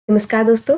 नमस्कार दोस्तों,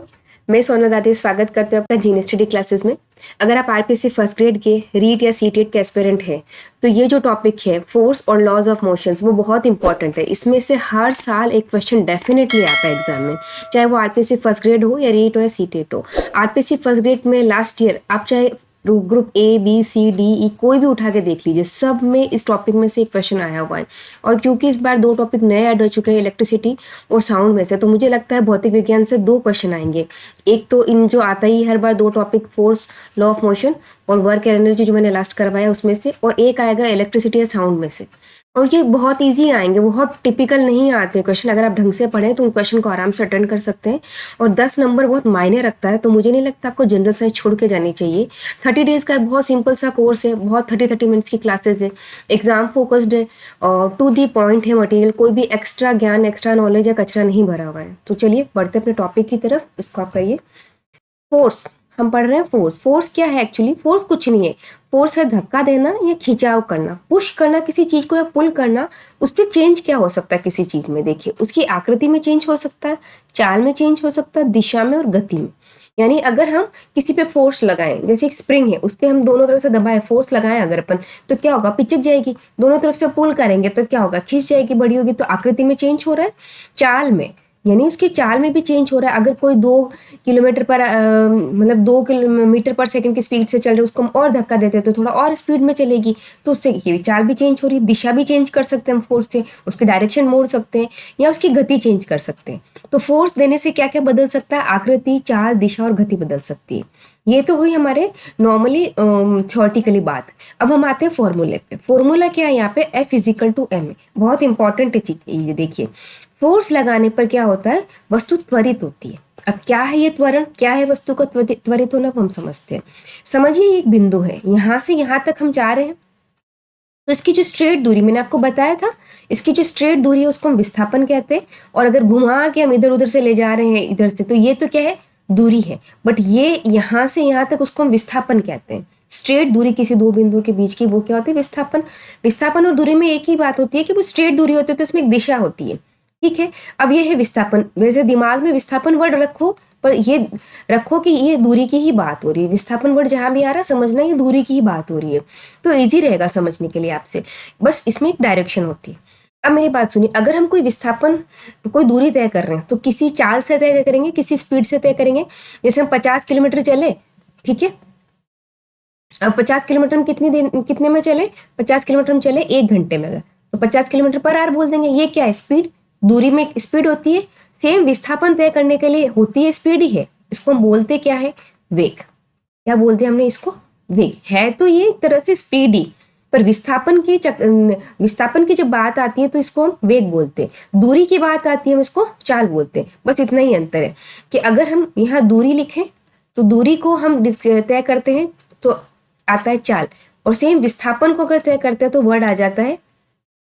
मैं सोना दादी स्वागत करती हूँ आपका जीने स्टडी क्लासेस में। अगर आप आरपीसी फर्स्ट ग्रेड के रीट या सीटेट के एस्पिरेंट हैं तो ये जो टॉपिक है फोर्स और लॉज ऑफ मोशंस वो बहुत इंपॉर्टेंट है। इसमें से हर साल एक क्वेश्चन डेफिनेटली आता है एग्जाम में, चाहे वो आरपीसी फर्स्ट ग्रेड हो या रीट हो या सीटेट हो। आरपीसी फर्स्ट ग्रेड में लास्ट ईयर आप चाहे group A B C D E कोई भी उठा के देख लीजिए, सब में इस टॉपिक में से एक क्वेश्चन आया हुआ है। और क्योंकि इस बार 2 टॉपिक नए ऐड हो चुके हैं, इलेक्ट्रिसिटी और साउंड में से, तो मुझे लगता है भौतिक विज्ञान से 2 क्वेश्चन आएंगे। एक तो इन जो आता ही हर बार 2 topic, force, law of motion और वर्क एनर्जी जो मैंने लास्ट करवाया उसमें से, और एक आएगा इलेक्ट्रिसिटी या साउंड में से। और ये बहुत इजी आएंगे, बहुत टिपिकल नहीं आते क्वेश्चन। अगर आप ढंग से पढ़ें तो उन क्वेश्चन को आराम से अटेंड कर सकते हैं। और 10 नंबर बहुत मायने रखता है, तो मुझे नहीं लगता आपको जनरल साइंस छोड़ के जानी चाहिए। 30 डेज का बहुत सिंपल सा कोर्स है, बहुत 30 मिनट्स की क्लासेज है, एग्जाम फोकस्ड है और टू दी पॉइंट है मटेरियल। कोई भी एक्स्ट्रा ज्ञान, एक्स्ट्रा नॉलेज या कचरा नहीं भरा हुआ है। तो चलिए बढ़ते अपने टॉपिक की तरफ। इसको आप करिए फोर्स। हम पढ़ रहे हैं फोर्स। फोर्स क्या है एक्चुअली? फोर्स कुछ नहीं है। फोर्स है धक्का देना या खिंचाव करना, पुश करना किसी चीज को या पुल करना। उससे चेंज क्या हो सकता है किसी चीज में? देखिए, उसकी आकृति में चेंज हो सकता है, चाल में चेंज हो सकता है, दिशा में और गति में। यानी अगर हम किसी पे फोर्स लगाएं, जैसे एक स्प्रिंग है, उस पर हम दोनों तरफ से दबाए, फोर्स लगाएं अगर अपन, तो क्या होगा? पिचक जाएगी। दोनों तरफ से पुल करेंगे तो क्या होगा? खींच जाएगी, बड़ी होगी। तो आकृति में चेंज हो रहा है। चाल में, यानी उसकी चाल में भी चेंज हो रहा है। अगर कोई 2 किलोमीटर पर मतलब 2 किलोमीटर पर सेकंड की स्पीड से चल रहे, उसको हम और धक्का देते हैं तो थोड़ा और स्पीड में चलेगी, तो उससे ये चाल भी चेंज हो रही है। दिशा भी चेंज कर सकते हैं हम फोर्स से, उसकी डायरेक्शन मोड़ सकते हैं या उसकी गति चेंज कर सकते हैं। तो फोर्स देने से क्या क्या बदल सकता है? आकृति, चाल, दिशा और गति बदल सकती है। ये तो हुई हमारे नॉर्मली थ्योरेटिकली बात। अब हम आते हैं फॉर्मूले पे। फॉर्मूला क्या है यहाँ पे? F is equal to M. बहुत इंपॉर्टेंट चीज ये देखिए, फोर्स लगाने पर क्या होता है? वस्तु त्वरित होती है। अब क्या है ये त्वरण? क्या है वस्तु का त्वरित होना? वो हम समझते हैं। समझिए, एक बिंदु है, यहां से यहां तक हम जा रहे हैं, तो इसकी जो स्ट्रेट दूरी मैंने आपको बताया था, इसकी जो स्ट्रेट दूरी है उसको हम विस्थापन कहते हैं। और अगर घुमा के हम इधर उधर से ले जा रहे हैं इधर से, तो ये तो क्या है? दूरी है। बट ये यहां से यहां तक, उसको हम विस्थापन कहते हैं। स्ट्रेट दूरी किसी 2 बिंदुओं के बीच की, वो क्या होती है? विस्थापन। विस्थापन और दूरी में एक ही बात होती है कि वो स्ट्रेट दूरी होती है तो इसमें एक दिशा होती है। ठीक है, अब ये है विस्थापन। वैसे दिमाग में विस्थापन वर्ड रखो, पर ये रखो कि ये दूरी की ही बात हो रही है। विस्थापन वर्ड जहां भी आ रहा है, समझना ये दूरी की ही बात हो रही है, तो इजी रहेगा समझने के लिए आपसे। बस इसमें एक डायरेक्शन होती है। अब मेरी बात सुनिए, अगर हम कोई विस्थापन, कोई दूरी तय कर रहे हैं तो किसी चाल से तय करेंगे, किसी स्पीड से तय करेंगे। जैसे हम 50 किलोमीटर चले, ठीक है, अब 50 किलोमीटर हम कितने में चले? 50 किलोमीटर हम चले 1 घंटे में, तो 50 किलोमीटर पर आवर बोल देंगे। ये क्या है? स्पीड। दूरी में स्पीड होती है, सेम विस्थापन तय करने के लिए होती है, स्पीड ही है। इसको हम बोलते क्या है? वेग। क्या बोलते हैं हमने इसको? वेग है। तो ये एक तरह से स्पीड ही, पर विस्थापन की जब बात आती है तो इसको हम वेग बोलते हैं। दूरी की बात आती है हम इसको चाल बोलते हैं। बस इतना ही अंतर है कि अगर हम यहाँ दूरी लिखें तो दूरी को हम तय करते हैं तो आता है चाल, और सेम विस्थापन को अगर तय करते हैं तो वर्ड आ जाता है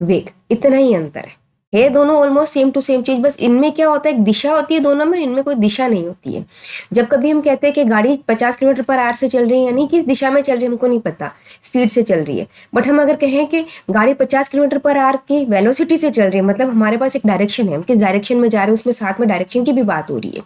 वेग। इतना ही अंतर है दोनों ऑलमोस्ट सेम टू सेम चीज। बस इनमें क्या होता है? एक दिशा होती है दोनों में, इनमें कोई दिशा नहीं होती है। जब कभी हम कहते हैं कि गाड़ी 50 किलोमीटर पर आवर से चल रही है, यानी किस दिशा में चल रही है हमको नहीं पता, स्पीड से चल रही है। बट हम अगर कहें कि गाड़ी 50 किलोमीटर पर आवर की वेलोसिटी से चल रही है, मतलब हमारे पास एक डायरेक्शन है, हम किस डायरेक्शन में जा रहे हैं उसमें साथ में डायरेक्शन की भी बात हो रही है।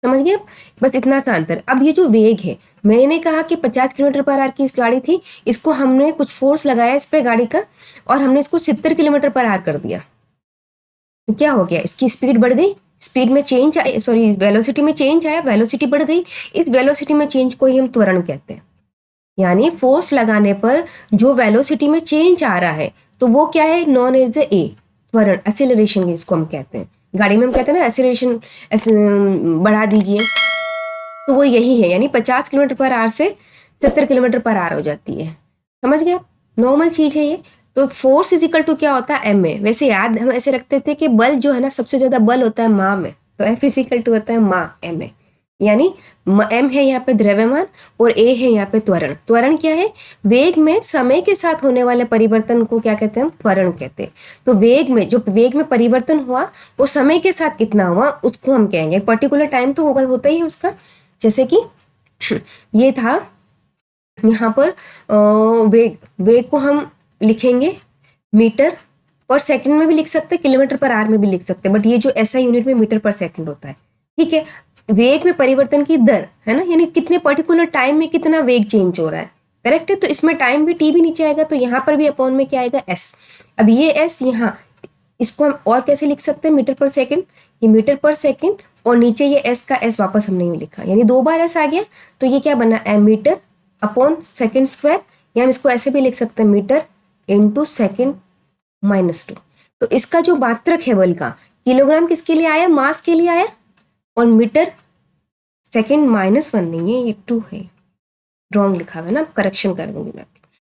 समझ गए? बस इतना सा अंतर। अब ये जो वेग है, मैंने कहा कि 50 किलोमीटर पर आवर की इस गाड़ी थी, इसको हमने कुछ फोर्स लगाया इस पे गाड़ी का, और हमने इसको 70 किलोमीटर पर आवर कर दिया, तो क्या हो गया? इसकी स्पीड बढ़ गई, स्पीड में चेंज आया, सॉरी वेलोसिटी में चेंज आया, वेलोसिटी बढ़ गई। इस वेलोसिटी में चेंज को ही हम त्वरण कहते हैं। यानी फोर्स लगाने पर जो वेलोसिटी में चेंज आ रहा है तो वो क्या है? नॉन एज ए त्वरण, एक्सीलरेशन इसको हम कहते हैं। गाड़ी में हम कहते हैं ना एक्सीलरेशन, बढ़ा दीजिए, तो वो यही है। यानी 50 किलोमीटर पर आवर से 70 किलोमीटर पर आवर हो जाती है। समझ गए आप? नॉर्मल चीज है ये। तो फोर्स इजिकल टू क्या होता है? M A. वैसे याद हम ऐसे रखते थे कि बल जो है ना, सबसे ज्यादा बल होता है माँ में, तो एफ इजिकल टू होता है माँ, एम ए। यानी एम है यहाँ पे द्रव्यमान और ए है यहाँ पे त्वरण। त्वरण क्या है? वेग में समय के साथ होने वाले परिवर्तन को क्या कहते हैं? हम त्वरण कहते हैं। तो वेग में, जो वेग में परिवर्तन हुआ वो समय के साथ कितना हुआ उसको हम कहेंगे। पर्टिकुलर टाइम तो होता ही है उसका। जैसे कि ये था यहाँ पर वेग को हम लिखेंगे मीटर पर सेकंड में भी लिख सकते हैं, किलोमीटर पर आवर में भी लिख सकते हैं, बट ये जो ऐसा यूनिट में मीटर पर सेकंड होता है। ठीक है। वेग में परिवर्तन की दर है ना, यानी कितने पर्टिकुलर टाइम में कितना वेग चेंज हो रहा है, करेक्ट है। तो इसमें टाइम भी टी भी नीचे आएगा, तो यहाँ पर भी अपॉन में क्या आएगा, एस। अब ये एस यहाँ, इसको हम और कैसे लिख सकते हैं, मीटर पर सेकंड, ये मीटर पर सेकंड, और नीचे ये एस का एस वापस हमने यूँ लिखा, यानी 2 बार एस आ गया, तो ये क्या बना, मीटर अपॉन सेकंड स्क्वायर, या हम इसको ऐसे भी लिख सकते हैं, मीटर इंटू सेकेंड -2। तो इसका जो मात्रक है बल का, किलोग्राम किसके लिए आया, मास के लिए आया, और मीटर सेकेंड -1 नहीं है, ये 2 है, रॉन्ग लिखा हुआ है ना, करेक्शन कर दूंगी मैं।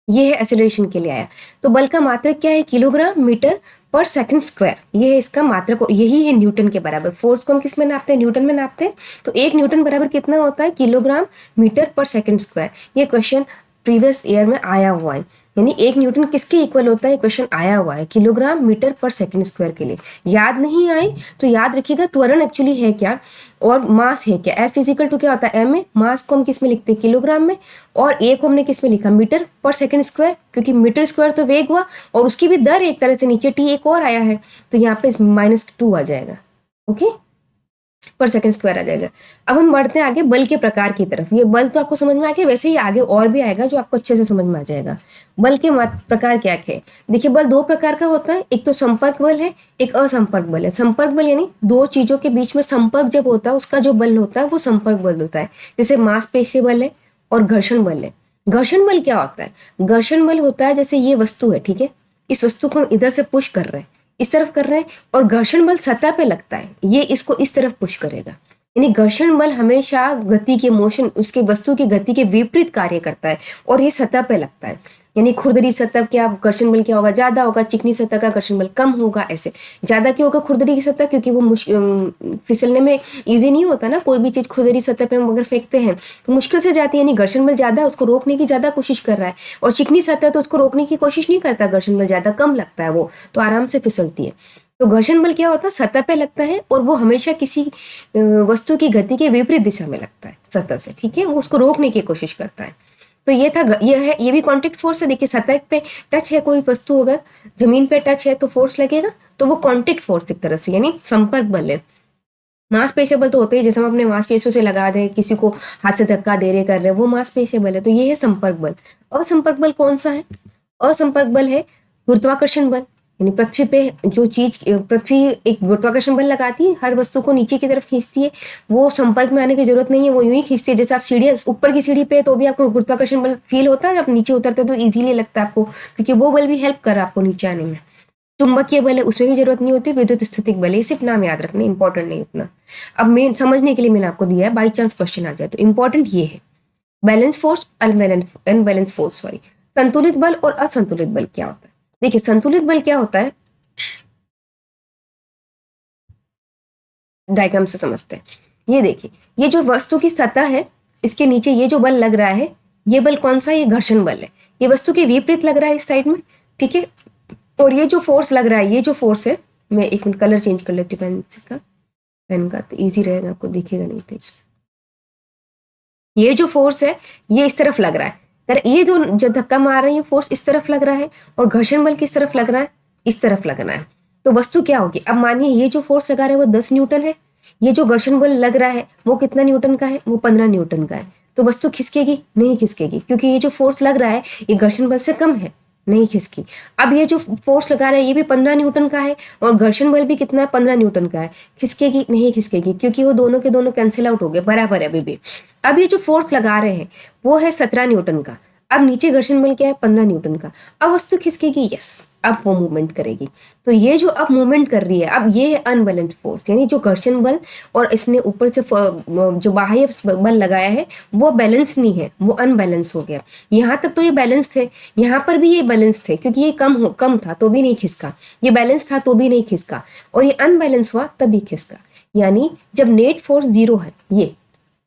ये है एक्सेलरेशन के लिए आया। तो बल का मात्रक क्या है, किलोग्राम मीटर पर सेकंड स्क्वायर, ये है इसका मात्रक, यही है न्यूटन के बराबर। फोर्स को हम किस में नापते हैं, न्यूटन में नापते हैं। तो 1 न्यूटन बराबर कितना होता है, किलोग्राम मीटर पर सेकंड स्क्वायर। ये क्वेश्चन प्रीवियस ईयर में आया हुआ है, यानी 1 न्यूटन किसके इक्वल होता है, क्वेश्चन आया हुआ है, किलोग्राम मीटर पर सेकंड स्क्वायर के लिए। याद नहीं आए तो याद रखिएगा, त्वरण एक्चुअली है क्या और मास है क्या। एफ इजिकल टू क्या होता है, एम ए, मास को हम किस में लिखते हैं, किलोग्राम में, और ए को हमने किस में लिखा, मीटर पर सेकंड स्क्वायर, क्योंकि मीटर स्क्वायर तो वेग हुआ, और उसकी भी दर एक तरह से नीचे टी एक और आया है, तो यहाँ पे -2 आ जाएगा, ओके, पर सेकंड स्क्वायर आ जाएगा। अब हम बढ़ते हैं आगे बल के प्रकार की तरफ। ये बल तो आपको समझ में आ गया, वैसे ही आगे और भी आएगा जो आपको अच्छे से समझ में आ जाएगा। बल के प्रकार क्या है, देखिए बल 2 प्रकार का होता है, एक तो संपर्क बल है, एक असंपर्क बल है। संपर्क बल यानी 2 चीजों के बीच में संपर्क जब होता है उसका जो बल होता है वो संपर्क बल होता है। जैसे मांसपेशी बल है और घर्षण बल है। घर्षण बल क्या होता है, घर्षण बल होता है जैसे ये वस्तु है, ठीक है, इस वस्तु को हम इधर से पुश कर रहे हैं, इस तरफ कर रहे हैं, और घर्षण बल सतह पे लगता है, ये इसको इस तरफ पुश करेगा। यानी घर्षण बल हमेशा गति के मोशन, उसके वस्तु की गति के विपरीत कार्य करता है, और ये सतह पे लगता है। यानी खुरदरी सतह क्या घर्षण बल क्या होगा, ज्यादा होगा, चिकनी सतह का घर्षण बल कम होगा। ऐसे ज्यादा क्यों होगा खुरदरी की सतह, क्योंकि वो फिसलने में इजी नहीं होता ना, कोई भी चीज खुरदरी सतह पे हम अगर फेंकते हैं तो मुश्किल से जाती है, यानी घर्षण बल ज्यादा है, उसको रोकने की ज्यादा कोशिश कर रहा है। और चिकनी सतह तो उसको रोकने की कोशिश नहीं करता, घर्षण बल ज्यादा कम लगता है, वो तो आराम से फिसलती है। तो घर्षण बल क्या होता है, सतह पे लगता है, और वो हमेशा किसी वस्तु की गति के विपरीत दिशा में लगता है सतह से, ठीक है, वो उसको रोकने की कोशिश करता है। तो ये था, ये है, ये भी कॉन्टेक्ट फोर्स है। देखिए सतह पे टच है कोई वस्तु, अगर जमीन पे टच है तो फोर्स लगेगा, तो वो कॉन्टेक्ट फोर्स एक तरह से, यानी संपर्क बल है। मांसपेशीय बल तो होते हैं, जैसे हम अपने मांसपेशियों से लगा दें, किसी को हाथ से धक्का दे रहे कर रहे, वो मांसपेशीय बल है। तो ये है संपर्क बल। असंपर्क बल कौन सा है, असंपर्क बल है गुरुत्वाकर्षण बल। यानी पृथ्वी पे जो चीज, पृथ्वी एक गुरुत्वाकर्षण बल लगाती है, हर वस्तु को नीचे की तरफ खींचती है, वो संपर्क में आने की जरूरत नहीं है, वो यूं ही खींचती है। जैसे आप सीढ़ी, ऊपर की सीढ़ी पे तो भी आपको गुरुत्वाकर्षण बल फील होता है, जब नीचे उतरते तो इजीली लगता है आपको, क्योंकि वो बल भी हेल्प कर रहा है आपको नीचे आने में। चुंबकीय बल है, उसमें भी जरूरत नहीं होती। विद्युत स्थितिक बल है, सिर्फ नाम याद रखना, इंपॉर्टेंट नहीं उतना। अब मेन समझने के लिए मैंने आपको दिया है, बाई चांस क्वेश्चन आ जाए तो इंपॉर्टेंट ये है, balance force, unbalance force, sorry, संतुलित बल और असंतुलित बल क्या होता है। देखिए संतुलित बल क्या होता है, डायग्राम से समझते हैं। ये देखिए, ये जो वस्तु की सतह है, इसके नीचे ये जो बल लग रहा है, ये बल कौन सा है, ये घर्षण बल है। ये वस्तु के विपरीत लग रहा है इस साइड में, ठीक है। और ये जो फोर्स लग रहा है, ये जो फोर्स है, मैं एक मिनट कलर चेंज कर लेती हूँ पेन का, तो ईजी रहेगा, आपको दिखेगा नहीं तेज। ये जो फोर्स है ये इस तरफ लग रहा है, ये जो धक्का मार रहे हैं, ये फोर्स इस तरफ लग रहा है, और घर्षण बल किस तरफ लग रहा है, इस तरफ लग रहा है। तो वस्तु क्या होगी, अब मानिए ये जो फोर्स लगा रहे हैं वो 10 न्यूटन है, ये जो घर्षण बल लग रहा है वो कितना न्यूटन का है, वो 15 न्यूटन का है। तो वस्तु खिसकेगी नहीं, खिसकेगी, क्योंकि ये जो फोर्स लग रहा है ये घर्षण बल से कम है, नहीं खिसकी। अब ये जो फोर्स लगा रहा है ये भी 15 न्यूटन का है, और घर्षण बल भी कितना है, 15 न्यूटन का है। खिसकेगी नहीं, खिसकेगी, क्योंकि वो दोनों के दोनों कैंसिल आउट हो गए, बराबर है अभी भी। अब ये जो फोर्स लगा रहे हैं वो है 17 न्यूटन का, अब नीचे घर्षण बल क्या है, 15 न्यूटन का। अब वस्तु खिसकेगी, यस, अब वो मूवमेंट करेगी। तो ये जो अब मूवमेंट कर रही है, अब ये है अनबैलेंस फोर्स, यानी जो घर्षण बल और इसने ऊपर से जो बाह्य बल लगाया है वो बैलेंस नहीं है, वो अनबैलेंस हो गया। यहाँ तक तो ये बैलेंस थे, यहाँ पर भी ये बैलेंस थे, क्योंकि ये कम था तो भी नहीं खिसका, ये बैलेंस था तो भी नहीं खिसका, और ये अनबैलेंस हुआ तभी खिसका। यानी जब नेट फोर्स 0 है, ये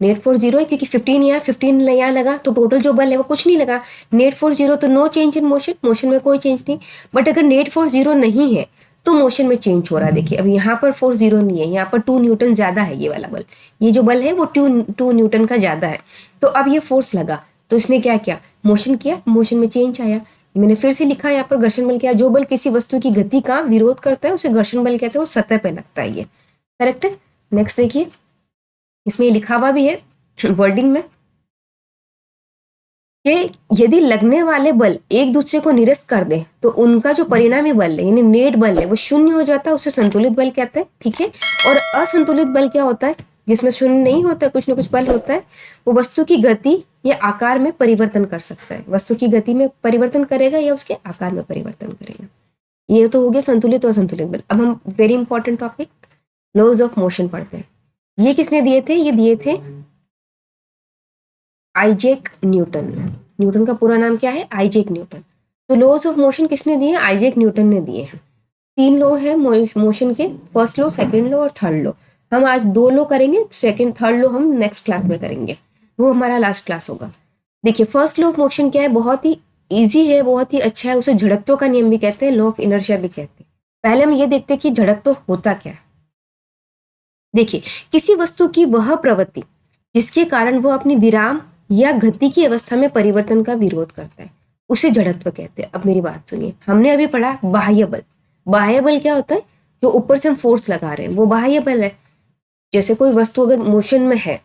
नेट फोर्स 0 है, क्योंकि 15 यहाँ लगा, तो टोटल जो बल है वो कुछ नहीं लगा। नेट फोर्स 0 तो no change in motion, motion में कोई चेंज नहीं। बट अगर नेट फोर्स 0 नहीं है तो मोशन में चेंज हो रहा है। देखिए अब यहाँ पर फोर्स 0 नहीं है, यहाँ पर 2 न्यूटन ज्यादा है, ये वाला बल, ये जो बल है वो 2 न्यूटन का ज्यादा है। तो अब ये फोर्स लगा तो इसने क्या किया, मोशन किया, मोशन में चेंज आया। मैंने फिर से लिखा यहाँ पर घर्षण बल क्या, जो बल किसी वस्तु की गति का विरोध करता है उसे घर्षण बल कहते हैं, और सतह पे लगता है, ये करेक्ट है। नेक्स्ट देखिए, इसमें ये लिखा हुआ भी है वर्डिंग में कि यदि लगने वाले बल एक दूसरे को निरस्त कर दे तो उनका जो परिणामी बल है यानी नेट बल है वो शून्य हो जाता है, उसे संतुलित बल कहते हैं। ठीक है, और असंतुलित बल क्या होता है, जिसमें शून्य नहीं होता, कुछ ना कुछ बल होता है, वो वस्तु की गति या आकार में परिवर्तन कर सकता है। वस्तु की गति में परिवर्तन करेगा या उसके आकार में परिवर्तन करेगा। ये तो हो गया संतुलित और असंतुलित बल। अब हम very important topic laws of motion पढ़ते हैं। ये किसने दिए थे, ये दिए थे आइजैक न्यूटन ने। न्यूटन का पूरा नाम क्या है, आइजैक न्यूटन। तो लॉज ऑफ मोशन किसने दिए, आइजैक न्यूटन ने दिए हैं। 3 लॉ है मोशन के, फर्स्ट लॉ, सेकंड लॉ और थर्ड लॉ। हम आज 2 लॉ करेंगे, सेकंड थर्ड लॉ हम नेक्स्ट क्लास में करेंगे, वो हमारा लास्ट क्लास होगा। देखिए फर्स्ट लॉ ऑफ मोशन क्या है, बहुत ही ईजी है, बहुत ही अच्छा है। उसे जड़त्व का नियम भी कहते हैं, लॉ ऑफ इनर्शिया भी कहते हैं। पहले हम ये देखते हैं कि जड़त्व होता क्या है। देखिए किसी वस्तु की वह प्रवृत्ति जिसके कारण वो अपनी विराम या गति की अवस्था में परिवर्तन का विरोध करता है, उसे जड़त्व कहते हैं। अब मेरी बात सुनिए, हमने अभी पढ़ा बाह्य बल। बाह्य बल क्या होता है, जो ऊपर से हम फोर्स लगा रहे हैं वो बाह्य बल है। जैसे कोई वस्तु अगर मोशन में है,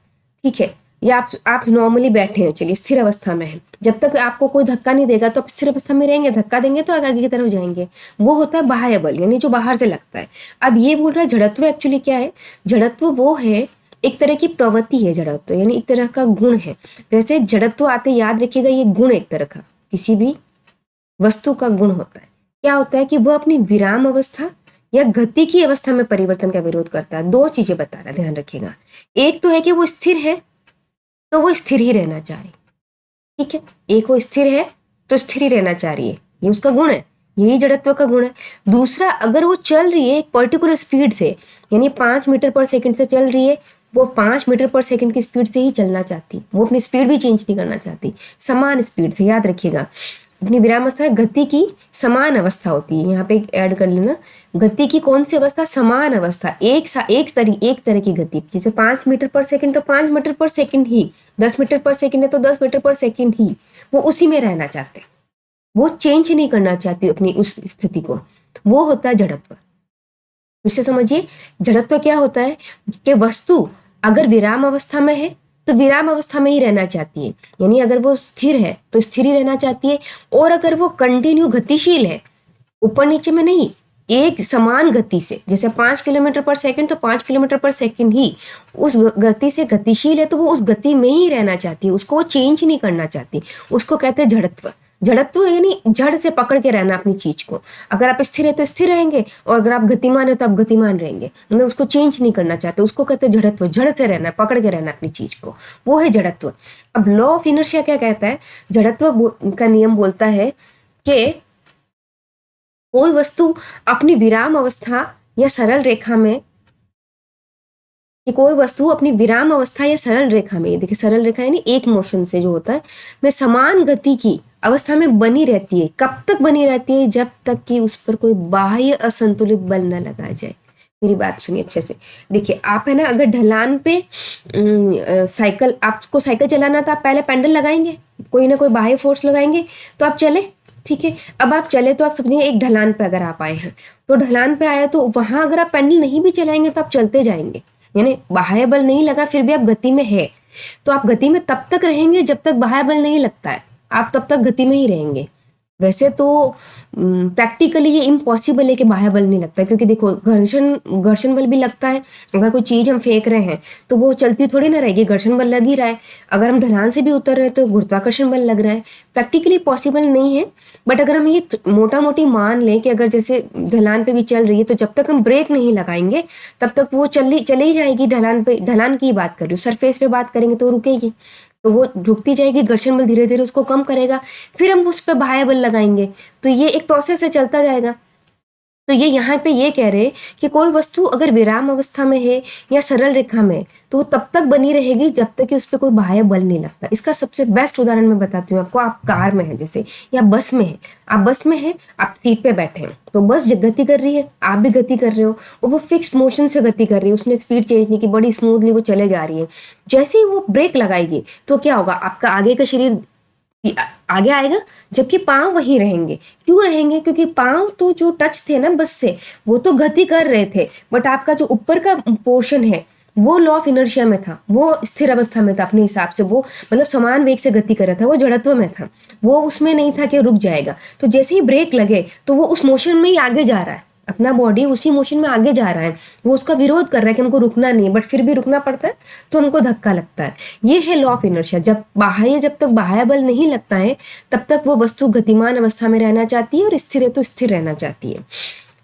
ठीक है, या आप नॉर्मली बैठे हैं, चलिए स्थिर अवस्था में है, जब तक आपको कोई धक्का नहीं देगा तो आप स्थिर अवस्था में रहेंगे, धक्का देंगे तो आगे की तरफ जाएंगे, वो होता है बाह्य बल, यानी जो बाहर से लगता है। अब ये बोल रहा है जड़त्व एक्चुअली क्या है, जड़त्व वो है एक तरह की प्रवृत्ति है, जड़त्व यानी एक तरह का गुण है। वैसे जड़त्व आते याद रखिएगा, ये गुण एक तरह का किसी भी वस्तु का गुण होता है। क्या होता है कि वो अपनी विराम अवस्था या गति की अवस्था में परिवर्तन का विरोध करता है। 2 चीजें बता रहा है, ध्यान रखिएगा। एक तो है कि वो स्थिर है तो वो स्थिर ही रहना चाह रही, ठीक है, एक वो स्थिर है तो स्थिर ही रहना चाह रही है, ये उसका गुण है, यही जड़त्व का गुण है। दूसरा, अगर वो चल रही है एक पर्टिकुलर स्पीड से, यानी 5 मीटर पर सेकंड से चल रही है, वो 5 मीटर पर सेकंड की स्पीड से ही चलना चाहती, वो अपनी स्पीड भी चेंज नहीं करना चाहती, समान स्पीड से। याद रखिएगा, अपनी विराम अवस्था गति की समान अवस्था होती है। यहाँ पे ऐड कर लेना, गति की कौन सी अवस्था, समान अवस्था, एक तरह की गति। जैसे 5 मीटर पर सेकंड तो 5 मीटर पर सेकंड ही, 10 मीटर पर सेकंड है तो 10 मीटर पर सेकंड ही, वो उसी में रहना चाहते हैं, वो चेंज नहीं करना चाहती अपनी उस स्थिति को, वो होता है जड़त्व। इससे समझिए जड़त्व क्या होता है कि वस्तु अगर विराम अवस्था में है तो विराम अवस्था में ही रहना चाहती है, यानी अगर वो स्थिर है तो स्थिर ही रहना चाहती है, और अगर वो कंटिन्यू गतिशील है, ऊपर नीचे में नहीं, एक समान गति से, जैसे 5 किलोमीटर पर सेकंड तो 5 किलोमीटर पर सेकंड ही उस गति से गतिशील है, तो वो उस गति में ही रहना चाहती है, उसको चेंज नहीं करना चाहती, उसको कहते हैं जड़त्व। जड़त्व यानी जड़ से पकड़ के रहना अपनी चीज को। अगर आप स्थिर है तो स्थिर रहेंगे, और अगर आप गतिमान है तो आप गतिमान रहेंगे, मतलब उसको चेंज नहीं करना चाहते, उसको कहते हैं जड़त्व। जड़ से रहना, पकड़ के रहना अपनी चीज को, वो है जड़त्व। अब लॉ ऑफ इनर्शिया क्या कहता है, जड़त्व का नियम बोलता है कि कोई वस्तु अपनी विराम अवस्था या सरल रेखा में, कि कोई वस्तु अपनी विराम अवस्था या सरल रेखा में, देखिए सरल रेखा यानी एक मोशन से जो होता है, में समान गति की अवस्था में बनी रहती है। कब तक बनी रहती है, जब तक कि उस पर कोई बाह्य असंतुलित बल न लगाया जाए। मेरी बात सुनिए अच्छे से। देखिए आप है ना, अगर ढलान पे साइकिल, आपको साइकिल चलाना था, आप पहले पेडल लगाएंगे, कोई ना कोई बाह्य फोर्स लगाएंगे तो आप चले, ठीक है। अब आप चले तो आप समझिए एक ढलान पे अगर आप आए हैं, तो ढलान पे आया तो वहां अगर आप पेडल नहीं भी चलाएंगे तो आप चलते जाएंगे, यानी बाह्य बल नहीं लगा फिर भी आप गति में है, तो आप गति में तब तक रहेंगे जब तक बाह्य बल नहीं लगता है, आप तब तक गति में ही रहेंगे। वैसे तो प्रैक्टिकली ये इम्पॉसिबल है कि बाह्य बल नहीं लगता है, क्योंकि देखो घर्षण बल भी लगता है। अगर कोई चीज हम फेंक रहे हैं तो वो चलती थोड़ी ना रहेगी, घर्षण बल लग ही रहा है। अगर हम ढलान से भी उतर रहे हैं तो गुरुत्वाकर्षण बल लग रहा है। प्रैक्टिकली पॉसिबल नहीं है, बट अगर हम ये मोटा मोटी मान लें कि अगर जैसे ढलान पे भी चल रही है तो जब तक हम ब्रेक नहीं लगाएंगे तब तक वो चली ही जाएगी। ढलान पे, ढलान की बात कर रही हूँ, सरफेस पे बात करेंगे तो रुकेगी, तो वो झुकती जाएगी, घर्षण बल धीरे धीरे उसको कम करेगा, फिर हम उस पर बाह्य बल लगाएंगे, तो ये एक प्रोसेस है, चलता जाएगा। तो ये यहाँ पे ये कह रहे कि कोई वस्तु अगर विराम अवस्था में है या सरल रेखा में तो वो तब तक बनी रहेगी जब तक कि उस पर कोई बाह्य बल नहीं लगता। इसका सबसे बेस्ट उदाहरण मैं बताती हूँ आपको। आप कार में है जैसे, या बस में है, आप बस में है, आप सीट पे बैठे हैं, तो बस गति कर रही है, आप भी गति कर रहे हो, और वो फिक्स्ड मोशन से गति कर रही है, उसने स्पीड चेंज नहीं की, बड़ी स्मूथली वो चले जा रही है। जैसे ही वो ब्रेक लगाएगी तो क्या होगा, आपका आगे का शरीर आगे आएगा जबकि पांव वहीं रहेंगे। क्यों रहेंगे, क्योंकि पांव तो जो टच थे ना बस से, वो तो गति कर रहे थे, बट आपका जो ऊपर का पोर्शन है वो लॉ ऑफ इनर्शिया में था, वो स्थिर अवस्था में था अपने हिसाब से, वो मतलब समान वेग से गति कर रहा था, वो जड़त्व में था, वो उसमें नहीं था कि रुक जाएगा। तो जैसे ही ब्रेक लगे तो वो उस मोशन में ही आगे जा रहा है, अपना बॉडी उसी मोशन में आगे जा रहा है, वो उसका विरोध कर रहा है कि हमको रुकना नहीं है, बट फिर भी रुकना पड़ता है तो हमको धक्का लगता है। ये है लॉ ऑफ इनर्शिया। जब तक बाह्य बल नहीं लगता है तब तक वो वस्तु गतिमान अवस्था में रहना चाहती है, और स्थिर है तो स्थिर रहना चाहती है।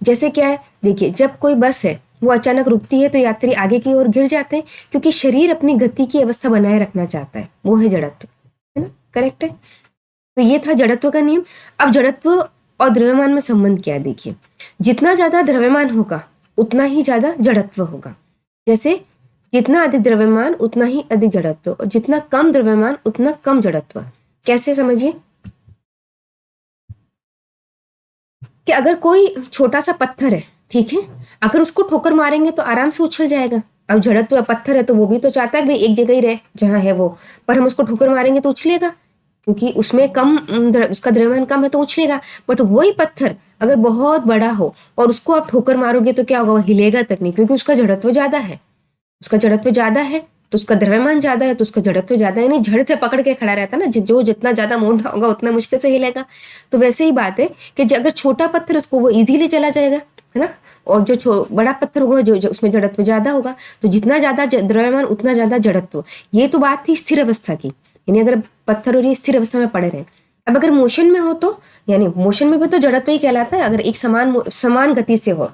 जैसे क्या है, देखिए जब कोई बस है वो अचानक रुकती है तो यात्री आगे की ओर गिर जाते हैं, क्योंकि शरीर अपनी गति की अवस्था बनाए रखना चाहता है, वो है जड़त्व, है ना, करेक्ट है। तो ये था जड़त्व का नियम। अब जड़त्व और द्रव्यमान में संबंध क्या है, देखिए जितना ज्यादा द्रव्यमान होगा उतना ही ज्यादा जड़त्व होगा। जैसे जितना अधिक द्रव्यमान उतना ही अधिक जड़त्व, और जितना कम द्रव्यमान उतना कम जड़त्व। कैसे, समझिए कि अगर कोई छोटा सा पत्थर है, ठीक है, अगर उसको ठोकर मारेंगे तो आराम से उछल जाएगा। अब जड़त्व या पत्थर है तो वो भी तो चाहता है कि भाई एक जगह ही रहे जहां है वो, पर हम उसको ठोकर मारेंगे तो उछलेगा, क्योंकि उसमें उसका द्रव्यमान कम है तो उछलेगा। बट वही पत्थर अगर बहुत बड़ा हो और उसको आप ठोकर मारोगे तो क्या होगा, वो हिलेगा तक नहीं, क्योंकि उसका जड़त्व ज्यादा है। उसका जड़त्व ज्यादा है तो उसका द्रव्यमान ज्यादा है तो उसका जड़त्व ज्यादा है, यानी झड़ से पकड़ के खड़ा रहता है ना, जो जितना ज्यादा मोटा होगा उतना मुश्किल से हिलेगा। तो वैसे ही बात है कि अगर छोटा पत्थर उसको वो इजीली चला जाएगा, है ना, और जो बड़ा पत्थर होगा जो उसमें जड़त्व ज्यादा होगा, तो जितना ज्यादा द्रव्यमान उतना ज्यादा जड़त्व। ये तो बात थी स्थिर अवस्था की, यानी अगर पत्थर और ये स्थिर अवस्था में पड़े रहे। अब अगर मोशन में हो तो, यानी मोशन में भी तो जड़त्व ही कहलाता है, अगर एक समान गति से हो।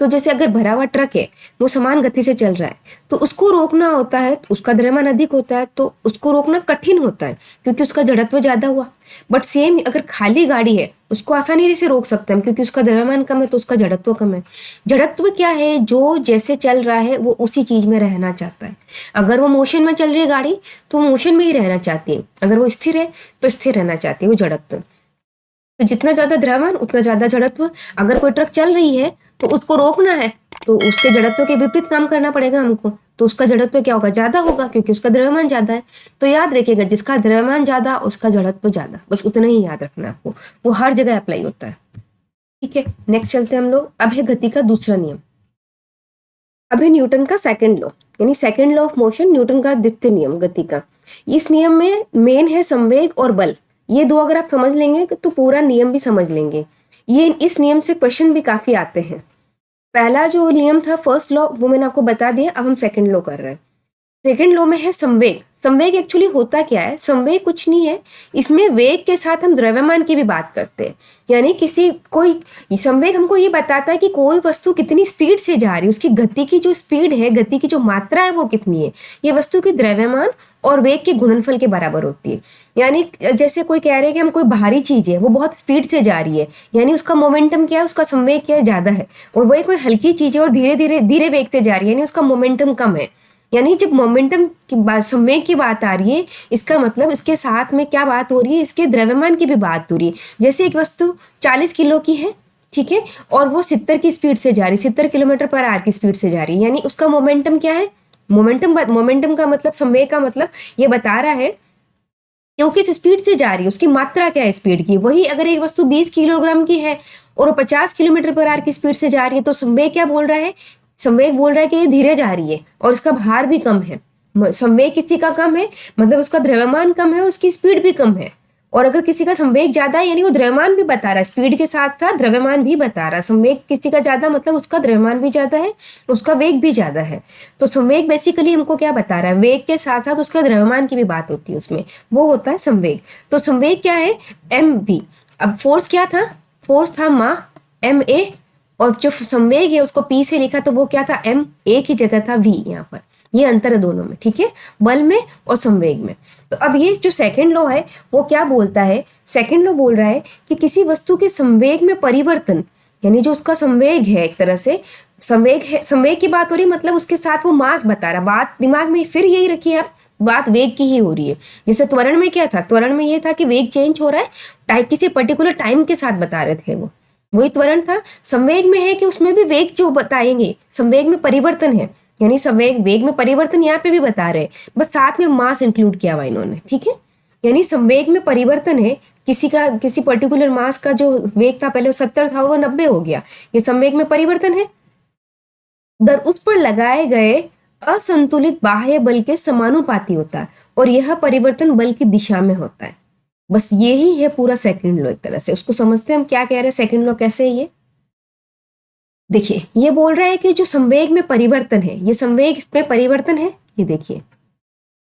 तो जैसे अगर भरा हुआ ट्रक है, वो समान गति से चल रहा है, तो उसको रोकना होता है, उसका द्रव्यमान अधिक होता है तो उसको रोकना कठिन होता है, क्योंकि उसका जड़त्व ज्यादा हुआ। बट सेम अगर खाली गाड़ी है उसको आसानी से रोक सकते हैं, क्योंकि उसका द्रव्यमान कम है तो उसका जड़त्व कम है। जड़त्व क्या है, जो जैसे चल रहा है वो उसी चीज में रहना चाहता है। अगर वो मोशन में चल रही है गाड़ी तो वो मोशन में ही रहना चाहती है, अगर वो स्थिर है तो स्थिर रहना चाहती है, वो जड़त्व। तो जितना ज्यादा द्रव्यमान उतना ज्यादा जड़त्व। अगर कोई ट्रक चल रही है तो उसको रोकना है तो उसके जड़त्व के विपरीत काम करना पड़ेगा हमको, तो उसका जड़त्व क्या होगा, ज्यादा होगा, क्योंकि उसका द्रव्यमान ज्यादा है। तो याद रखिएगा, जिसका द्रव्यमान ज्यादा उसका जड़त्व ज्यादा, बस उतना ही याद रखना है आपको, वो हर जगह अप्लाई होता है। ठीक है, नेक्स्ट चलते हैं हम लोग। अब है गति का दूसरा नियम। अब है न्यूटन का सेकंड लॉ, यानी second law of motion, Newton का द्वितीय नियम गति का। इस नियम में मेन है संवेग और बल। ये दो अगर आप समझ लेंगे तो पूरा नियम भी समझ लेंगे। ये इस नियम से क्वेश्चन भी काफी आते हैं। पहला जो नियम था फर्स्ट लॉ, वो मैंने आपको बता दिया। अब हम सेकंड लॉ कर रहे हैं। सेकंड लॉ में है संवेग। संवेग एक्चुअली होता क्या है, संवेग कुछ नहीं है, इसमें वेग के साथ हम द्रव्यमान की भी बात करते हैं। यानी संवेग हमको ये बताता है कि कोई वस्तु कितनी स्पीड से जा रही है, उसकी गति की जो स्पीड है, गति की जो मात्रा है वो कितनी है, ये वस्तु की द्रव्यमान और वेग के गुणनफल के बराबर होती है। यानी जैसे कोई कह रहे हैं कि हम कोई भारी चीज है वो बहुत स्पीड से जा रही है, यानी उसका मोमेंटम क्या है, उसका संवेग क्या है, ज्यादा है। और वही कोई हल्की चीज है और धीरे वेग से जा रही है, यानी उसका मोमेंटम कम है। यानी जब मोमेंटम की बात, संवेग की बात आ रही है, इसका मतलब इसके साथ में क्या बात हो रही है, इसके द्रव्यमान की भी बात हो रही है। जैसे एक वस्तु 40 किलो की है, ठीक है, और वो 70 की स्पीड से जा रही है, 70 किलोमीटर पर आवर की स्पीड से जा रही है, यानी उसका मोमेंटम क्या है, मोमेंटम का मतलब, संवेग का मतलब ये बता रहा है कि वो किस स्पीड से जा रही है, उसकी मात्रा क्या है स्पीड की। वही अगर एक वस्तु 20 किलोग्राम की है और वो 50 किलोमीटर पर आवर की स्पीड से जा रही है, तो संवेग क्या बोल रहा है, संवेग बोल रहा है कि ये धीरे जा रही है और इसका भार भी कम है। संवेग किसी का कम है मतलब उसका द्रव्यमान कम है और उसकी स्पीड भी कम है। और अगर किसी का संवेग ज्यादा है, यानी वो द्रव्यमान भी बता रहा है, स्पीड के साथ साथ द्रव्यमान भी बता रहा है। संवेग किसी का ज्यादा मतलब उसका द्रव्यमान भी ज्यादा है, उसका वेग भी ज्यादा है। तो संवेग बेसिकली हमको क्या बता रहा है, वेग के साथ साथ उसका द्रव्यमान की भी बात होती है उसमें, वो होता है संवेग। तो संवेग क्या है, mv। अब फोर्स क्या था, फोर्स था मा ma, और जो संवेग है उसको p से लिखा तो वो क्या था, m, a की जगह था v। यहाँ पर ये अंतर है दोनों में, ठीक है, बल में और संवेग में। तो अब ये जो सेकंड लॉ है वो क्या बोलता है, सेकंड लॉ बोल रहा है कि किसी वस्तु के संवेग में परिवर्तन, यानी जो उसका संवेग है, एक तरह से संवेग है, संवेग की बात हो रही, मतलब उसके साथ वो मास बता रहा। बात दिमाग में फिर यही रखिए आप, बात वेग की ही हो रही है। जैसे त्वरण में क्या था, त्वरण में ये था कि वेग चेंज हो रहा है, किसी पर्टिकुलर टाइम के साथ बता रहे थे, वो वही त्वरण था। संवेग में है कि उसमें भी वेग जो बताएंगे, संवेग में परिवर्तन है, यानी संवेग वेग में परिवर्तन यहाँ पे भी बता रहे हैं, बस साथ में मास इंक्लूड किया हुआ इन्होंने, ठीक है। यानी संवेग में परिवर्तन है, किसी पर्टिकुलर मास का जो वेग था पहले वो 70 था और वो 90 हो गया, ये संवेग में परिवर्तन है। उस पर लगाए गए असंतुलित बाह्य बल के समानुपाती होता है और यह परिवर्तन बल की दिशा में होता है। बस यही है पूरा सेकंड लॉ। एक तरह से उसको समझते हैं हम क्या कह रहे हैं। सेकंड लॉ कैसे है ये देखिए, ये बोल रहा है कि जो संवेग में परिवर्तन है, ये संवेग में परिवर्तन है। ये देखिए,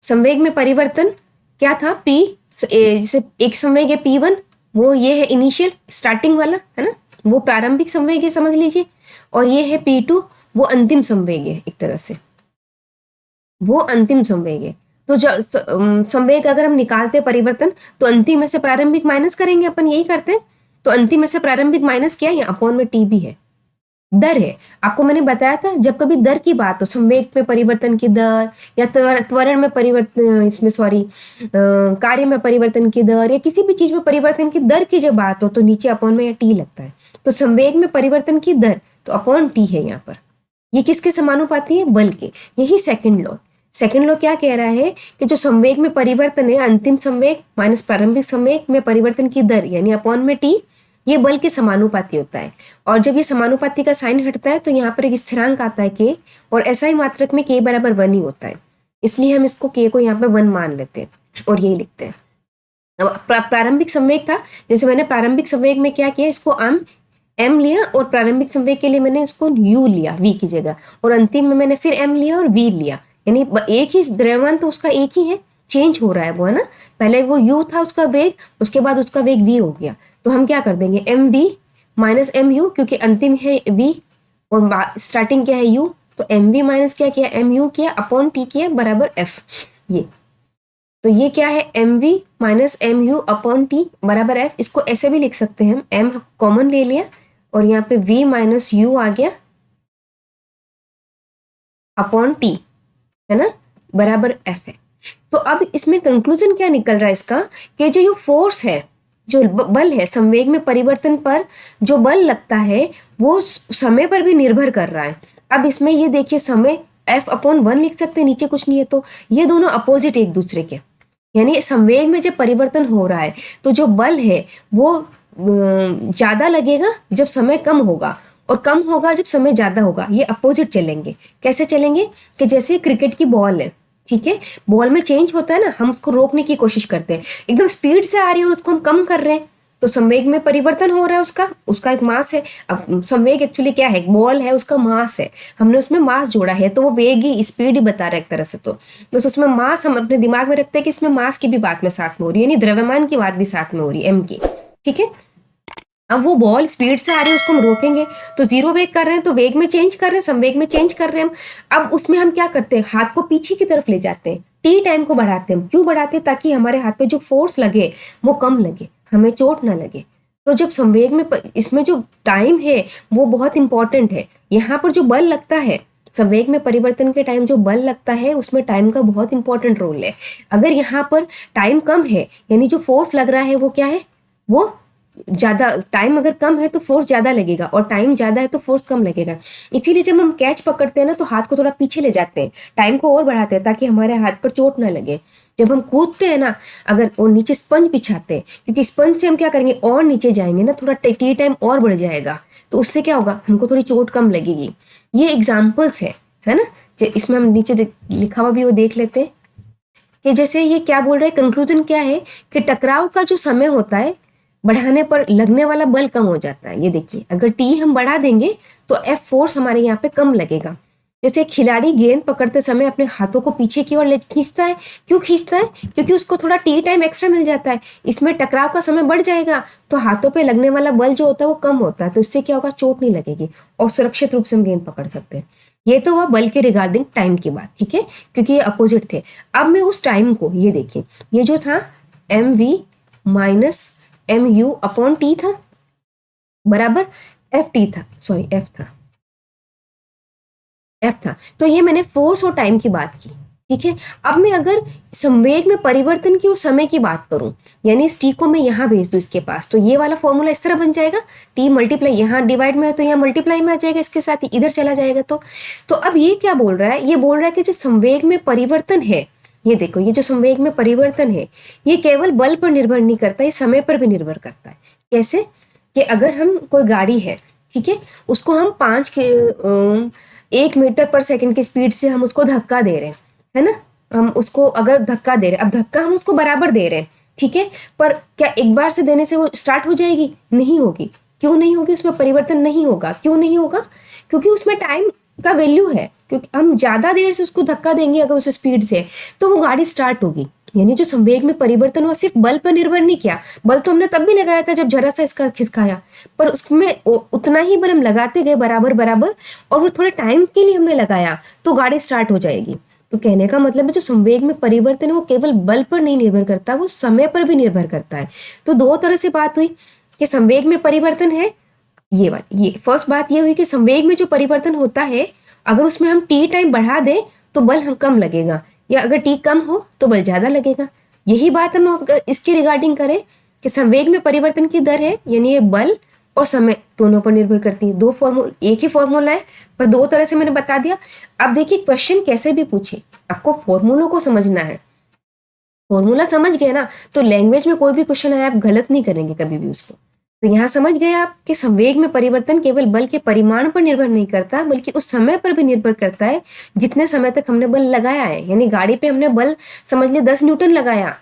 संवेग में परिवर्तन क्या था, p, जैसे एक संवेग है p1, वो ये है इनिशियल स्टार्टिंग वाला है ना, वो प्रारंभिक संवेग है समझ लीजिए, और ये है p2, वो अंतिम संवेग है। एक तरह से वो अंतिम संवेग है। तो संवेग अगर हम निकालते हैं परिवर्तन, तो अंतिम में से प्रारंभिक माइनस करेंगे, अपन यही करते हैं। तो अंतिम में से प्रारंभिक माइनस किया, या अपॉन में टी भी है, दर है। आपको मैंने बताया था, जब कभी दर की बात हो, संवेग में परिवर्तन की दर, या त्वरण में परिवर्तन, इसमें सॉरी कार्य में परिवर्तन की दर, या किसी भी चीज में परिवर्तन की दर की जब बात हो, तो नीचे अपॉन में या टी लगता है। तो संवेग में परिवर्तन की दर, तो अपॉन टी है यहाँ पर। ये किसके समानुपाती है, बल के। यही सेकंड लॉ। सेकंड लॉ क्या कह रहा है कि जो संवेग में परिवर्तन है, अंतिम संवेग माइनस प्रारंभिक संवेग में परिवर्तन की दर, यानी अपॉन में टी, ये बल के समानुपाती होता है। और जब ये समानुपाती का साइन हटता है, तो यहाँ पर एक स्थिरांक आता है के, और ऐसा ही मात्रक में के बराबर 1 ही होता है। इसलिए हम इसको के को यहाँ पे 1 मान लेते हैं और यही लिखते हैं। अब प्रारंभिक संवेग था, जैसे मैंने प्रारंभिक संवेग में क्या किया, इसको एम लिया, और प्रारंभिक संवेग के लिए मैंने इसको यू लिया वी की जगह, और अंतिम में मैंने फिर एम लिया और वी लिया। यानी एक ही द्रव्यमान तो उसका एक ही है, चेंज हो रहा है वो, है ना। पहले वो u था उसका वेग, उसके बाद उसका वेग v हो गया। तो हम क्या कर देंगे, M V minus M U, क्योंकि अंतिम है v और स्टार्टिंग क्या है u, तो एम वी माइनस क्या किया, एम यू किया, अपॉन टी किया, बराबर f। ये तो ये क्या है, M V minus M U upon T बराबर f। इसको ऐसे भी लिख सकते हैं हम, m कॉमन ले लिया और यहाँ पे v माइनस यू आ गया अपॉन टी, है ना, बराबर f है। तो अब इसमें कंक्लूजन क्या निकल रहा है इसका, कि जो फोर्स है, जो बल है, संवेग में परिवर्तन पर जो बल लगता है, वो समय पर भी निर्भर कर रहा है। अब इसमें ये देखिए, समय F अपॉन 1 लिख सकते हैं, नीचे कुछ नहीं है, तो ये दोनों अपोजिट एक दूसरे के। यानी संवेग में जब परिवर्तन हो रहा है, तो जो बल है वो ज्यादा लगेगा जब समय कम होगा, और कम होगा जब समय ज्यादा होगा। ये अपोजिट चलेंगे। कैसे चलेंगे, कि जैसे क्रिकेट की बॉल है, ठीक है, बॉल में चेंज होता है ना, हम उसको रोकने की कोशिश करते हैं, एकदम स्पीड से आ रही है और उसको हम कम कर रहे हैं, तो संवेग में परिवर्तन हो रहा है, उसका एक मास है। अब संवेग एक्चुअली क्या है, बॉल है, उसका मास है, हमने उसमें मास जोड़ा है, तो वो वेग ही स्पीड ही बता रहा है एक तरह से। तो बस उसमें मास हम अपने दिमाग में रखते हैं कि इसमें मास की भी बात में साथ में हो रही है, यानी द्रव्यमान की बात भी साथ में हो रही है, एम की, ठीक है। अब वो बॉल स्पीड से आ रही है, उसको हम रोकेंगे, तो जीरो वेग कर रहे हैं, तो वेग में चेंज कर रहे हैं, संवेग में चेंज कर रहे हैं हम। अब उसमें हम क्या करते हैं, हाथ को पीछे की तरफ ले जाते हैं, टी टाइम को बढ़ाते हैं। क्यों बढ़ाते हैं, ताकि हमारे हाथ पे जो फोर्स लगे वो कम लगे, हमें चोट ना लगे। तो जब संवेग में इसमें जो टाइम है वो बहुत इंपॉर्टेंट है। यहाँ पर जो बल लगता है, संवेग में परिवर्तन के टाइम जो बल लगता है, उसमें टाइम का बहुत इंपॉर्टेंट रोल है। अगर यहाँ पर टाइम कम है, यानी जो फोर्स लग रहा है वो क्या है, वो ज्यादा, टाइम अगर कम है तो फोर्स ज्यादा लगेगा, और टाइम ज्यादा है तो फोर्स कम लगेगा। इसीलिए जब हम कैच पकड़ते हैं ना, तो हाथ को थोड़ा पीछे ले जाते हैं, टाइम को और बढ़ाते हैं, ताकि हमारे हाथ पर चोट ना लगे। जब हम कूदते हैं ना, अगर और नीचे स्पंज बिछाते हैं, क्योंकि स्पंज से हम क्या करेंगे, और नीचे जाएंगे ना, थोड़ा टी टाइम और बढ़ जाएगा, तो उससे क्या होगा, हमको थोड़ी चोट कम लगेगी। ये एग्जाम्पल्स है ना। इसमें हम नीचे लिखा हुआ भी वो देख लेते हैं, कि जैसे ये क्या बोल रहे हैं, कंक्लूजन क्या है, कि टकराव का जो समय होता है, बढ़ाने पर लगने वाला बल कम हो जाता है। ये देखिए, अगर टी हम बढ़ा देंगे तो एफ फोर्स हमारे यहाँ पे कम लगेगा। जैसे खिलाड़ी गेंद पकड़ते समय अपने हाथों को पीछे की ओर ले खींचता है। क्यों खींचता है, क्योंकि उसको थोड़ा टी टाइम एक्स्ट्रा मिल जाता है। इसमें टकराव का समय बढ़ जाएगा, तो हाथों पे लगने वाला बल जो होता है वो कम होता है, तो इससे क्या होगा, चोट नहीं लगेगी और सुरक्षित रूप से हम गेंद पकड़ सकते हैं। ये तो हुआ बल के रिगार्डिंग टाइम की बात, ठीक है, क्योंकि ये अपोजिट थे। अब मैं उस टाइम को, ये देखिए, ये जो था M V minus M U upon T था, बराबर एफ टी था, सॉरी एफ था। तो ये मैंने फोर्स और टाइम की बात की, ठीक है। अब मैं अगर संवेग में परिवर्तन की और समय की बात करूं, यानी इस टी को मैं यहां भेज दूं इसके पास, तो ये वाला फॉर्मूला इस तरह बन जाएगा, टी मल्टीप्लाई, यहाँ डिवाइड में है तो यहाँ मल्टीप्लाई में आ जाएगा, इसके साथ ही इधर चला जाएगा। तो अब ये क्या बोल रहा है, ये बोल रहा है कि जो संवेग में परिवर्तन है, ये देखो, ये जो संवेग में परिवर्तन है, ये केवल बल पर निर्भर नहीं करता, ये समय पर भी निर्भर करता है। कैसे, कि अगर हम कोई गाड़ी है, ठीक है, उसको हम 1 मीटर पर सेकंड की स्पीड से हम उसको धक्का दे रहे हैं, है ना, हम उसको अगर धक्का दे रहे हैं, अब धक्का हम उसको बराबर दे रहे हैं, ठीक है, पर क्या एक बार से देने से वो स्टार्ट हो जाएगी? नहीं होगी। क्यों नहीं होगी? उसमें परिवर्तन नहीं होगा। क्यों नहीं होगा? क्योंकि उसमें टाइम का वैल्यू है, क्योंकि हम ज़्यादा देर से उसको धक्का देंगे अगर उस स्पीड से, तो वो गाड़ी स्टार्ट होगी। यानी जो संवेग में परिवर्तन हुआ सिर्फ बल पर निर्भर नहीं किया। बल तो हमने तब भी लगाया था जब जरा सा इसका खिसकाया, पर उसमें उतना ही बल हम लगाते गए बराबर बराबर, और वो थोड़े टाइम के लिए हमने लगाया तो गाड़ी स्टार्ट हो जाएगी। तो कहने का मतलब है जो संवेग में परिवर्तन है वो केवल बल पर नहीं निर्भर करता, वो समय पर भी निर्भर करता है। तो दो तरह से बात हुई कि संवेग में परिवर्तन है, ये फर्स्ट बात ये हुई कि संवेग में जो परिवर्तन होता है अगर उसमें हम टी टाइम बढ़ा दें तो बल हम कम लगेगा, या अगर टी कम हो तो बल ज़्यादा लगेगा। यही बात हम अगर इसके रिगार्डिंग करें कि संवेग में परिवर्तन की दर है, यानी ये बल और समय दोनों पर निर्भर करती है। दो फॉर्मूला, एक ही फॉर्मूला है पर दो तरह से मैंने बता दिया। अब देखिए क्वेश्चन कैसे भी पूछे, आपको फॉर्मूलों को समझना है। फॉर्मूला समझ गए ना तो लैंग्वेज में कोई भी क्वेश्चन आए आप गलत नहीं करेंगे कभी भी उसको। तो यहाँ समझ गए आप कि संवेग में परिवर्तन केवल बल के परिमाण पर निर्भर नहीं करता, बल्कि उस समय पर भी निर्भर करता है जितने समय तक हमने बल लगाया है। यानी गाड़ी पे हमने बल समझ लिया 10 न्यूटन लगाया,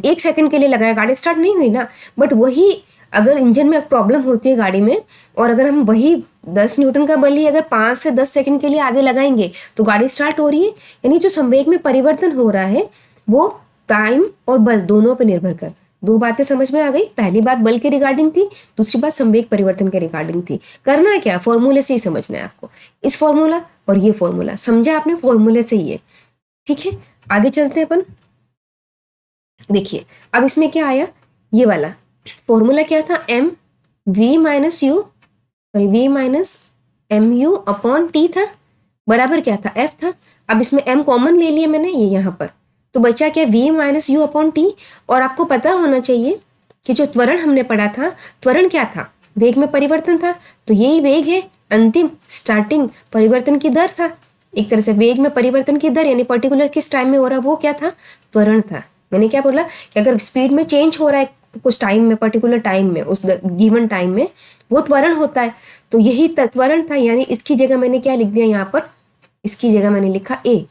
1 सेकंड के लिए लगाया, गाड़ी स्टार्ट नहीं हुई ना। बट वही अगर इंजन में प्रॉब्लम होती है गाड़ी में, और अगर हम वही 10 न्यूटन का बल ही अगर 5 से 10 सेकंड के लिए आगे लगाएंगे तो गाड़ी स्टार्ट हो रही है। यानी जो संवेग में परिवर्तन हो रहा है वो टाइम और बल दोनों पर निर्भर करता है। दो बातें समझ में आ गई। पहली बात बल के रिगार्डिंग थी, दूसरी बात संवेग परिवर्तन के रिगार्डिंग थी। करना है क्या, फॉर्मूले से ही समझना है आपको। इस फॉर्मूला और ये फॉर्मूला समझा आपने, फॉर्मूले से ही है, ठीक है। आगे चलते हैं अपन। देखिए अब इसमें क्या आया, ये वाला फॉर्मूला क्या था, M V minus U, V minus M U upon T था, बराबर क्या था, एफ था। अब इसमें एम कॉमन ले लिया मैंने, ये यहाँ पर, तो बचा क्या, V minus U upon T. और आपको पता होना चाहिए कि जो त्वरण हमने पढ़ा था, त्वरण क्या था, वेग में परिवर्तन था, तो यही वेग है, अंतिम स्टार्टिंग परिवर्तन की दर था। एक तरह से वेग में परिवर्तन की दर यानी पर्टिकुलर किस टाइम में हो रहा है वो क्या था, त्वरण था। मैंने क्या बोला कि अगर स्पीड में चेंज हो रहा है कुछ टाइम में, पर्टिकुलर टाइम में, उस गिवन टाइम में, वो त्वरण होता है। तो यही त्वरण था। यानी इसकी जगह मैंने क्या लिख दिया यहाँ पर, इसकी जगह मैंने लिखा ए,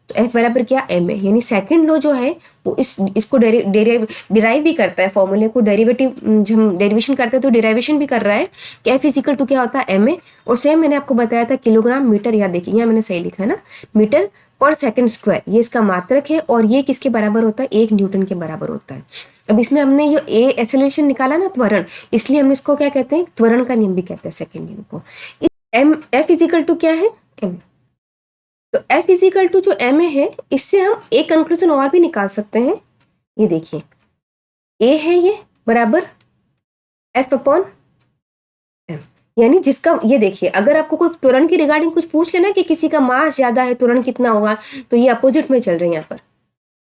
तो एफ बराबर क्या, एम है। यानी सेकंड लॉ जो है वो इसको डिराइव भी करता है, फॉर्मूले को डेरिवेटिव, जब हम डेरिवेशन करते हैं तो डिराइवेशन भी कर रहा है कि एफ इजिकल टू क्या होता है, एम ए। और सेम मैंने आपको बताया था किलोग्राम मीटर, या देखिए यहाँ मैंने सही लिखा है ना, मीटर पर सेकंड स्क्वायर, ये इसका मात्रक है, और ये किसके बराबर होता है, 1 न्यूटन के बराबर होता है। अब इसमें हमने ये ए एक्सेलरेशन निकाला ना, त्वरण, इसलिए हम इसको क्या कहते हैं, त्वरण का नियम भी कहते हैं, सेकंड नियम को। एम एफ इजिकल टू क्या है, एम। तो एफ इजिकल टू जो एम ए है, इससे हम एक कंक्लूजन और भी निकाल सकते हैं। ये देखिए ए है ये बराबर एफ अपॉन एम, यानी जिसका, ये देखिए अगर आपको कोई त्वरण की रिगार्डिंग कुछ पूछ लेना कि किसी का मास ज्यादा है, त्वरण कितना होगा, तो ये अपोजिट में चल रहे हैं यहाँ पर,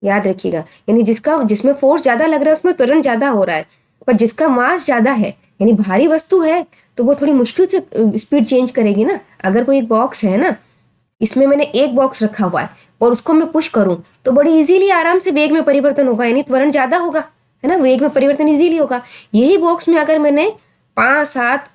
याद रखिएगा। यानी जिसमें फोर्स ज्यादा लग रहा है उसमें त्वरण ज्यादा हो रहा है, पर जिसका मास ज्यादा है यानी भारी वस्तु है तो वो थोड़ी मुश्किल से स्पीड चेंज करेगी ना। अगर कोई एक बॉक्स है ना, इसमें मैंने एक बॉक्स रखा हुआ है और उसको मैं पुश करूं तो बड़ी इजीली आराम से वेग में परिवर्तन होगा, यानी त्वरण ज्यादा होगा, है ना, वेग में परिवर्तन इजीली होगा। यही बॉक्स में अगर मैंने 5-7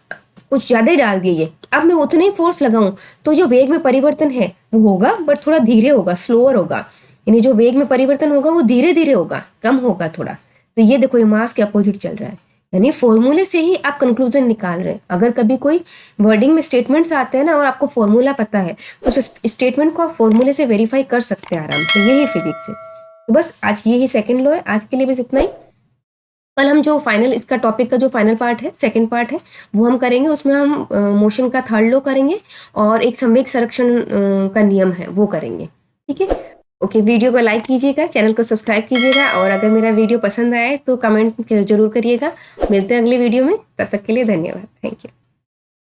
कुछ ज्यादा ही डाल दिए, अब मैं उतने ही फोर्स लगाऊं तो जो वेग में परिवर्तन है वो होगा बट थोड़ा धीरे होगा, स्लोअर होगा। यानी जो वेग में परिवर्तन होगा वो धीरे धीरे होगा, कम होगा थोड़ा। तो ये देखो ये मास के अपोजिट चल रहा है। यानी फॉर्मूले से ही आप कंक्लूजन निकाल रहे हैं। अगर कभी कोई वर्डिंग में स्टेटमेंट्स आते हैं ना और आपको फॉर्मूला पता है तो उस स्टेटमेंट को आप फॉर्मूले से वेरीफाई कर सकते हैं आराम से। यही फिजिक्स है। तो बस आज यही सेकंड लॉ है। आज के लिए बस इतना ही। कल हम जो फाइनल इसका टॉपिक का जो फाइनल पार्ट है, सेकंड पार्ट है, वो हम करेंगे। उसमें हम मोशन का थर्ड लॉ करेंगे और एक संवेग संरक्षण का नियम है वो करेंगे। ठीक है, ओके। वीडियो को लाइक कीजिएगा, चैनल को सब्सक्राइब कीजिएगा, और अगर मेरा वीडियो पसंद आए तो कमेंट जरूर करिएगा। मिलते हैं अगली वीडियो में, तब तक के लिए धन्यवाद, थैंक यू।